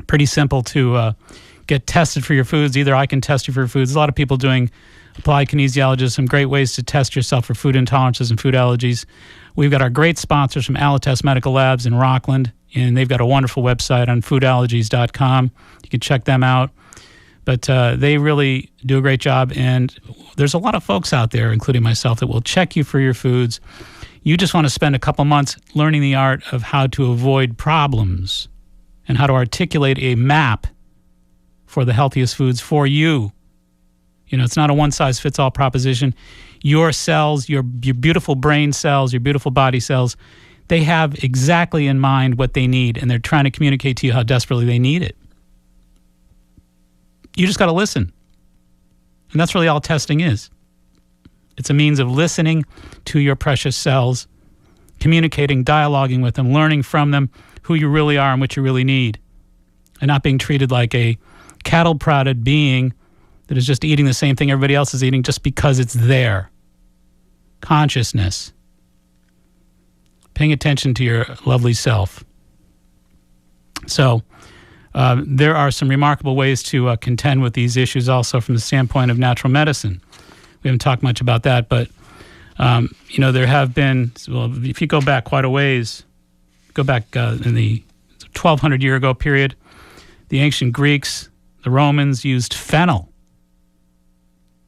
pretty simple to get tested for your foods. Either I can test you for your foods. A lot of people doing applied kinesiology, some great ways to test yourself for food intolerances and food allergies. We've got our great sponsors from Allotest Medical Labs in Rockland, and they've got a wonderful website on foodallergies.com. You can check them out. But they really do a great job, and there's a lot of folks out there, including myself, that will check you for your foods. You just want to spend a couple months learning the art of how to avoid problems and how to articulate a map for the healthiest foods for you. You know, it's not a one-size-fits-all proposition. Your cells, your beautiful brain cells, your beautiful body cells, they have exactly in mind what they need, and they're trying to communicate to you how desperately they need it. You just got to listen. And that's really all testing is. It's a means of listening to your precious cells, communicating, dialoguing with them, learning from them who you really are and what you really need, and not being treated like a cattle-prodded being that is just eating the same thing everybody else is eating just because it's there. Consciousness. Paying attention to your lovely self. So, there are some remarkable ways to contend with these issues also from the standpoint of natural medicine. We haven't talked much about that, but, there have been, well, if you go back quite a ways, go back in the 1,200 year ago period, the ancient Greeks, the Romans used fennel.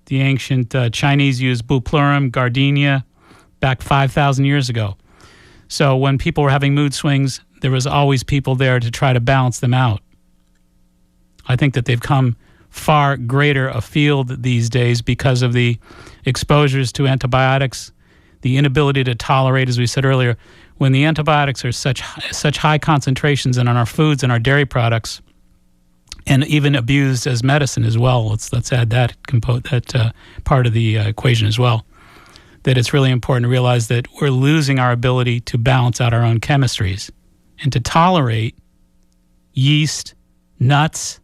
The ancient Chinese used bupleurum, gardenia, back 5,000 years ago. So when people were having mood swings, there was always people there to try to balance them out. I think that they've come far greater afield these days because of the exposures to antibiotics, the inability to tolerate, as we said earlier, when the antibiotics are such high concentrations in our foods and our dairy products, and even abused as medicine as well. Let's add that part of the equation as well. That it's really important to realize that we're losing our ability to balance out our own chemistries and to tolerate yeast, nuts,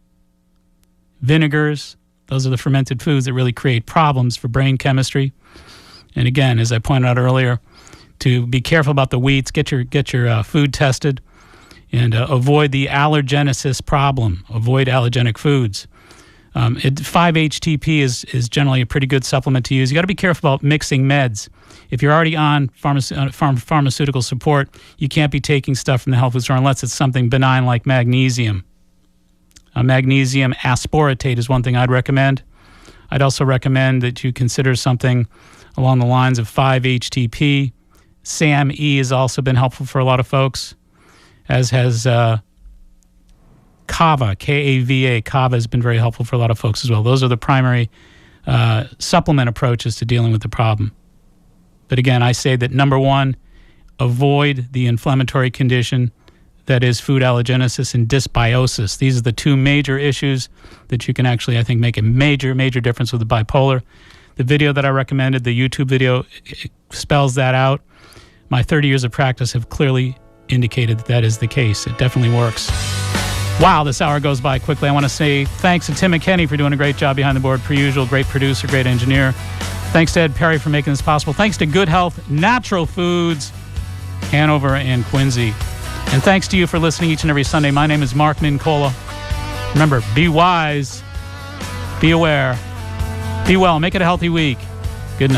vinegars. Those are the fermented foods that really create problems for brain chemistry. And again, as I pointed out earlier, to be careful about the wheats, get your food tested, and avoid the allergenesis problem. Avoid allergenic foods. 5-HTP is generally a pretty good supplement to use. You got to be careful about mixing meds. If you're already on pharmaceutical support, you can't be taking stuff from the health food store unless it's something benign like magnesium. Magnesium aspartate is one thing I'd recommend. I'd also recommend that you consider something along the lines of 5-HTP. SAMe has also been helpful for a lot of folks, as has Kava, Kava. Kava has been very helpful for a lot of folks as well. Those are the primary supplement approaches to dealing with the problem. But again, I say that number one, avoid the inflammatory condition that is food allergenesis and dysbiosis. These are the two major issues that you can actually, I think, make a major difference with the bipolar. The video that I recommended, the YouTube video, spells that out. My 30 years of practice have clearly indicated that is the case. It definitely works. Wow, this hour goes by quickly. I want to say thanks to Tim McKenney for doing a great job behind the board, per usual. Great producer, great engineer. Thanks to Ed Perry for making this possible. Thanks to Good Health Natural Foods, Hanover and Quincy. And thanks to you for listening each and every Sunday. My name is Mark Mincola. Remember, be wise, be aware, be well, make it a healthy week. Good night.